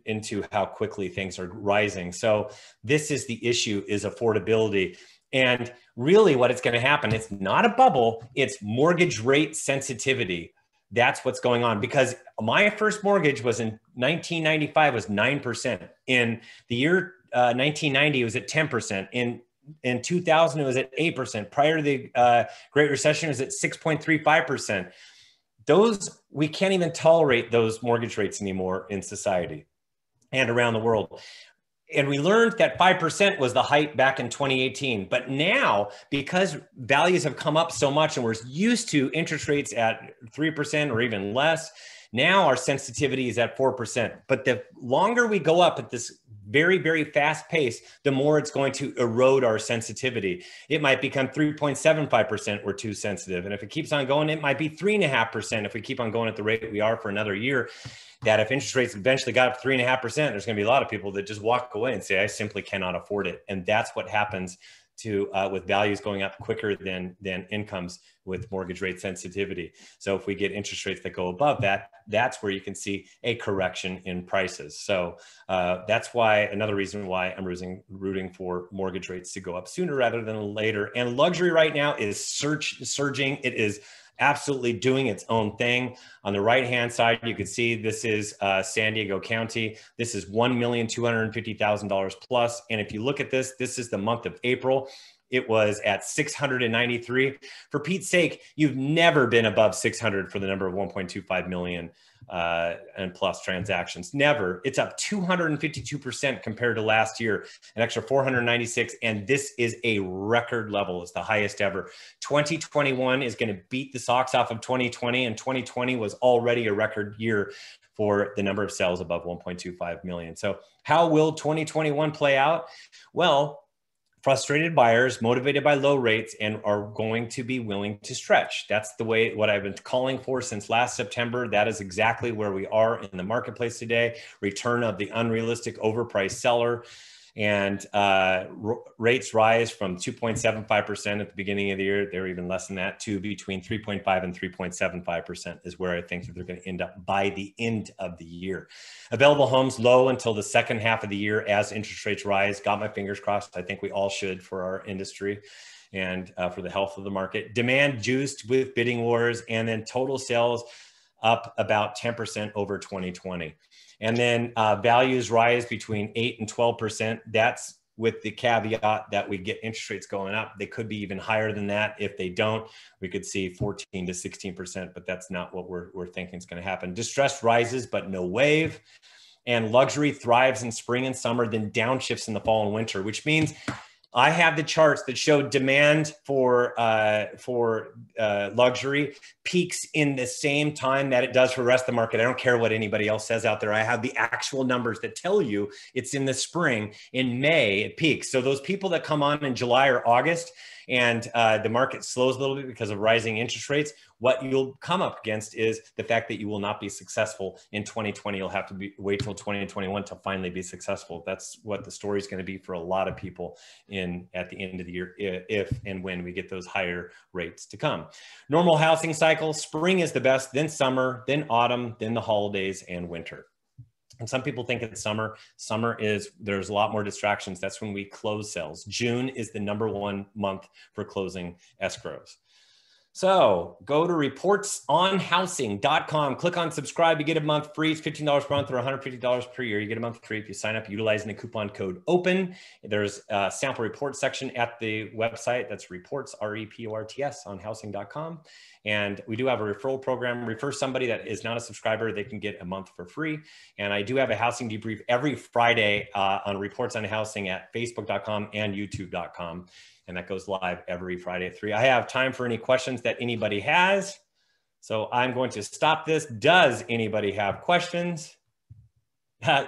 into how quickly things are rising. So this is the issue, is affordability. And really what it's going to happen, it's not a bubble, it's mortgage rate sensitivity. That's what's going on, because my first mortgage was in 1995 was 9%. In the year 1990, it was at 10%. In 2000, it was at 8%. Prior to the Great Recession, it was at 6.35%. Those, we can't even tolerate those mortgage rates anymore in society and around the world. And we learned that 5% was the height back in 2018. But now, because values have come up so much and we're used to interest rates at 3% or even less, now our sensitivity is at 4%. But the longer we go up at this very, very fast pace, the more it's going to erode our sensitivity. It might become 3.75%, we're too sensitive. And if it keeps on going, it might be 3.5% if we keep on going at the rate we are for another year. That if interest rates eventually got up 3.5%, there's going to be a lot of people that just walk away and say, I simply cannot afford it. And that's what happens to with values going up quicker than incomes with mortgage rate sensitivity. So if we get interest rates that go above that, that's where you can see a correction in prices. So that's why, another reason why I'm rooting for mortgage rates to go up sooner rather than later. And luxury right now is surging. It is absolutely doing its own thing. On the right-hand side, you can see this is San Diego County. This is $1,250,000 plus. And if you look at this, this is the month of April. It was at 693. For Pete's sake, you've never been above 600 for the number of 1.25 million and plus transactions. Never. It's up 252% compared to last year, an extra 496. And this is a record level. It's the highest ever. 2021 is going to beat the socks off of 2020. And 2020 was already a record year for the number of sales above 1.25 million. So how will 2021 play out? Well, frustrated buyers motivated by low rates and are going to be willing to stretch. That's the way, what I've been calling for since last September. That is exactly where we are in the marketplace today. Return of the unrealistic overpriced seller. And rates rise from 2.75% at the beginning of the year. They're even less than that, to between 3.5 and 3.75% is where I think that they're going to end up by the end of the year. Available homes low until the second half of the year as interest rates rise. Got my fingers crossed. I think we all should for our industry and for the health of the market. Demand juiced with bidding wars, and then total sales up about 10% over 2020. And then values rise between 8 and 12%. That's with the caveat that we get interest rates going up. They could be even higher than that. If they don't, we could see 14 to 16%, but that's not what we're thinking is going to happen. Distress rises, but no wave. And luxury thrives in spring and summer, then downshifts in the fall and winter, which means I have the charts that show demand for luxury peaks in the same time that it does for the rest of the market. I don't care what anybody else says out there. I have the actual numbers that tell you it's in the spring. In May, it peaks. So those people that come on in July or August and the market slows a little bit because of rising interest rates, what you'll come up against is the fact that you will not be successful in 2020. You'll have to wait till 2021 to finally be successful. That's what the story is going to be for a lot of people at the end of the year, if and when we get those higher rates to come. Normal housing cycle, spring is the best, then summer, then autumn, then the holidays and winter. And some people think it's summer. Summer is, there's a lot more distractions. That's when we close sales. June is the #1 month for closing escrows. So go to reportsonhousing.com, click on subscribe, you get a month free. It's $15 per month or $150 per year. You get a month free if you sign up utilizing the coupon code OPEN. There's a sample report section at the website. That's reports, R-E-P-O-R-T-S, on housing.com. And we do have a referral program. Refer somebody that is not a subscriber, they can get a month for free. And I do have a housing debrief every Friday on Reports on Housing at facebook.com and youtube.com. And that goes live every Friday at 3. I have time for any questions that anybody has. So I'm going to stop this. Does anybody have questions?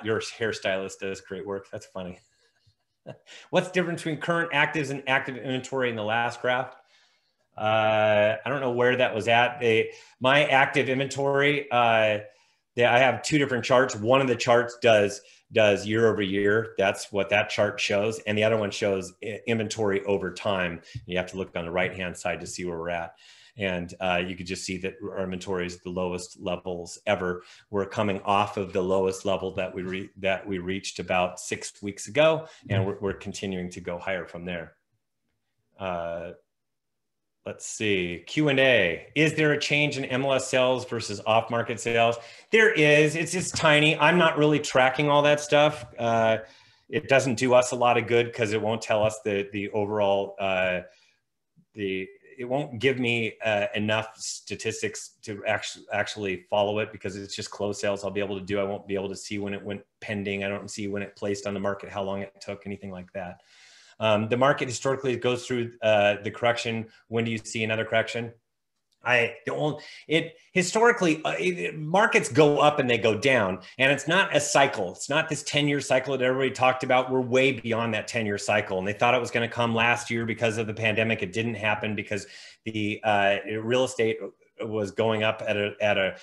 Your hairstylist does great work. That's funny. What's the difference between current actives and active inventory in the last graph? I don't know where that was at. My active inventory, I have two different charts. One of the charts does year over year. That's what that chart shows. And the other one shows inventory over time. You have to look on the right-hand side to see where we're at. And you could just see that our inventory is the lowest levels ever. We're coming off of the lowest level that we reached about 6 weeks ago. And we're continuing to go higher from there. Let's see, Q&A. Is there a change in MLS sales versus off-market sales? There is. It's just tiny. I'm not really tracking all that stuff. It doesn't do us a lot of good because it won't tell us the overall, it won't give me enough statistics to actually follow it because it's just closed sales I'll be able to do. I won't be able to see when it went pending. I don't see when it placed on the market, how long it took, anything like that. The market historically goes through the correction. When do you see another correction? Historically, markets go up and they go down, and it's not a cycle. It's not this 10-year cycle that everybody talked about. We're way beyond that 10-year cycle, and they thought it was going to come last year because of the pandemic. It didn't happen because the real estate was going up at a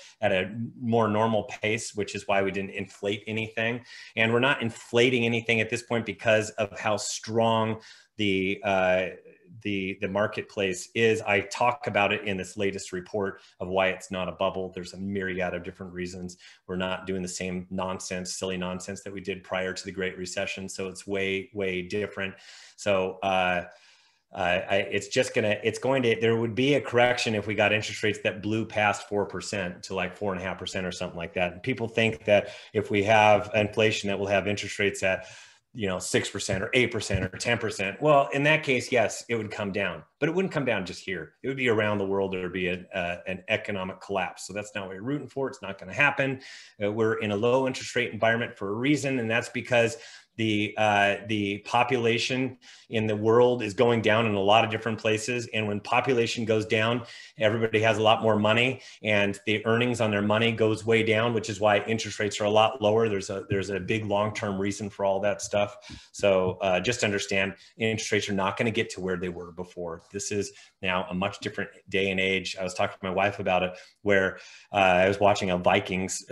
more normal pace, which is why we didn't inflate anything. And we're not inflating anything at this point because of how strong the marketplace is. I talk about it in this latest report of why it's not a bubble. There's a myriad of different reasons. We're not doing the same nonsense, silly nonsense that we did prior to the Great Recession. So it's way, way different. So, there would be a correction if we got interest rates that blew past 4% to like 4.5% or something like that. And people think that if we have inflation that we'll have interest rates at, 6% or 8% or 10%. Well, in that case, yes, it would come down, but it wouldn't come down just here. It would be around the world. There would be an economic collapse. So that's not what we're rooting for. It's not going to happen. We're in a low interest rate environment for a reason. And that's because the population in the world is going down in a lot of different places. And when population goes down, everybody has a lot more money and the earnings on their money goes way down, which is why interest rates are a lot lower. There's a big long-term reason for all that stuff. So just understand interest rates are not going to get to where they were before. This is now a much different day and age. I was talking to my wife about it, where I was watching a Vikings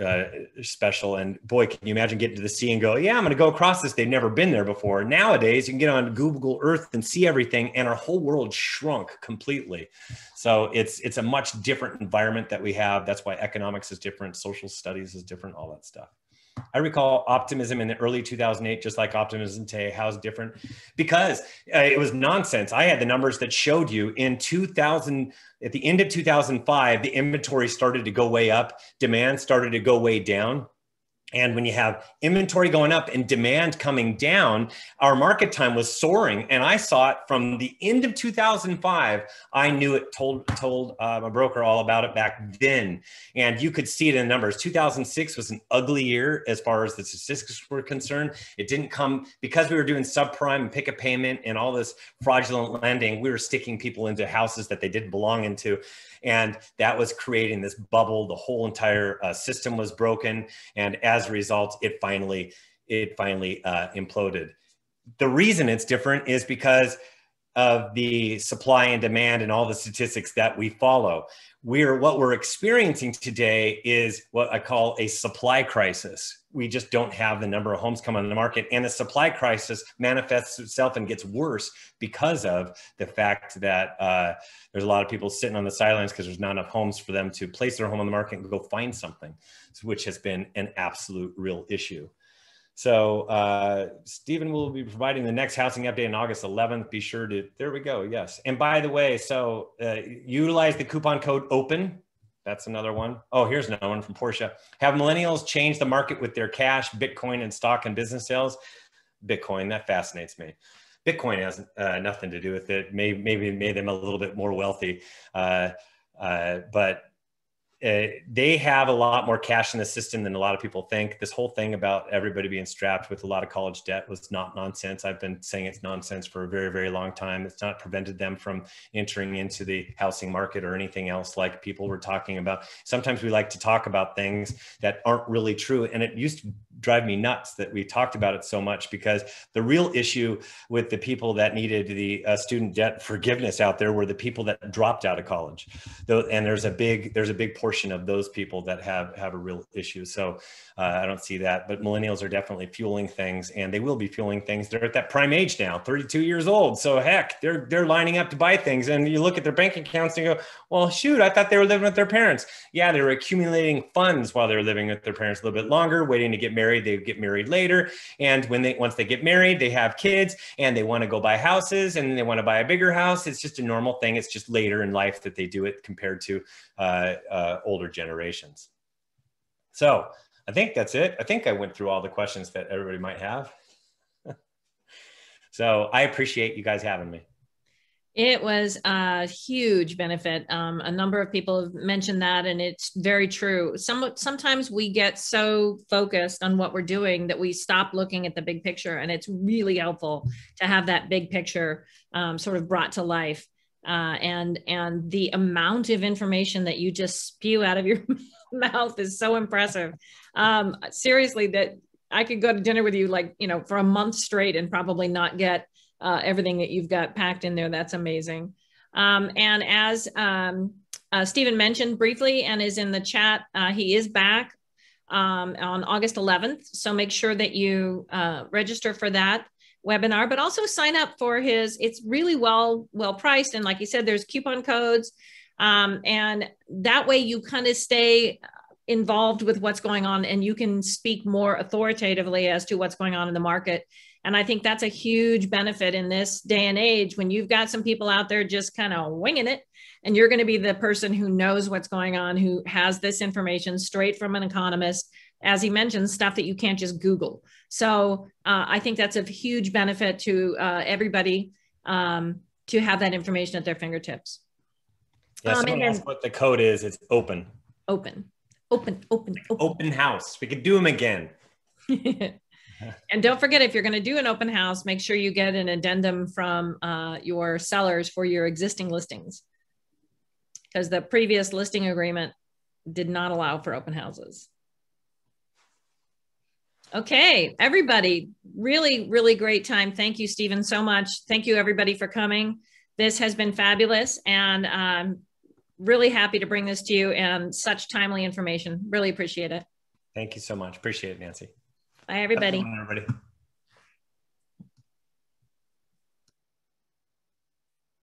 special, and boy, can you imagine getting to the sea and go, yeah, I'm going to go across this. They've never been there before. Nowadays, you can get on Google Earth and see everything, and our whole world shrunk completely. So it's a much different environment that we have. That's why economics is different, social studies is different, all that stuff. I recall optimism in the early 2008, just like optimism today. How's different? Because it was nonsense. I had the numbers that showed you in 2000, at the end of 2005, the inventory started to go way up, demand started to go way down. And when you have inventory going up and demand coming down, our market time was soaring. And I saw it from the end of 2005. I knew it, told my broker all about it back then. And you could see it in the numbers. 2006 was an ugly year as far as the statistics were concerned. It didn't come because we were doing subprime and pick a payment and all this fraudulent lending. We were sticking people into houses that they didn't belong into. And that was creating this bubble. The whole entire system was broken. And as a result, it finally imploded. The reason it's different is because of the supply and demand and all the statistics that we follow. What we're experiencing today is what I call a supply crisis. We just don't have the number of homes come on the market, and the supply crisis manifests itself and gets worse because of the fact that there's a lot of people sitting on the sidelines because there's not enough homes for them to place their home on the market and go find something, which has been an absolute real issue. So Stephen will be providing the next housing update on August 11th. Be sure to, there we go. Yes. And by the way, so utilize the coupon code OPEN. That's another one. Oh, here's another one from Portia. Have millennials change the market with their cash, Bitcoin, and stock and business sales? Bitcoin, that fascinates me. Bitcoin has nothing to do with it. Maybe it made them a little bit more wealthy. But they have a lot more cash in the system than a lot of people think. This whole thing about everybody being strapped with a lot of college debt was not nonsense. I've been saying it's nonsense for a very, very long time. It's not prevented them from entering into the housing market or anything else like people were talking about. Sometimes we like to talk about things that aren't really true. And it used to drive me nuts that we talked about it so much, because the real issue with the people that needed the student debt forgiveness out there were the people that dropped out of college. And there's a big portion of those people that have a real issue. So I don't see that, but millennials are definitely fueling things, and they will be fueling things. They're at that prime age now, 32 years old. So heck, they're lining up to buy things. And you look at their bank accounts and you go, well, shoot, I thought they were living with their parents. Yeah, they were accumulating funds while they were living with their parents a little bit longer, waiting to get married. They get married later. And once they get married, they have kids and they want to go buy houses and they want to buy a bigger house. It's just a normal thing. It's just later in life that they do it compared to older generations. So I think that's it. I think I went through all the questions that everybody might have. So I appreciate you guys having me. It was a huge benefit. A number of people have mentioned that, and it's very true. Sometimes we get so focused on what we're doing that we stop looking at the big picture, and it's really helpful to have that big picture sort of brought to life. And the amount of information that you just spew out of your mouth is so impressive. Seriously, that I could go to dinner with you for a month straight and probably not get everything that you've got packed in there. That's amazing. And as Stephen mentioned briefly and is in the chat, he is back on August 11th. So make sure that you register for that webinar, but also sign up for it's really well priced. And like you said, there's coupon codes. And that way you kind of stay involved with what's going on, and you can speak more authoritatively as to what's going on in the market. And I think that's a huge benefit in this day and age when you've got some people out there just kind of winging it, and you're going to be the person who knows what's going on, who has this information straight from an economist, as he mentioned, stuff that you can't just Google. So I think that's a huge benefit to everybody to have that information at their fingertips. Yeah, someone asked what the code is. It's open. Open house. We could do them again. And don't forget, if you're going to do an open house, make sure you get an addendum from your sellers for your existing listings, because the previous listing agreement did not allow for open houses. Okay, everybody, really, really great time. Thank you, Stephen, so much. Thank you, everybody, for coming. This has been fabulous, and I'm really happy to bring this to you, and such timely information. Really appreciate it. Thank you so much. Appreciate it, Nancy. Bye, everybody. Have a good one, everybody.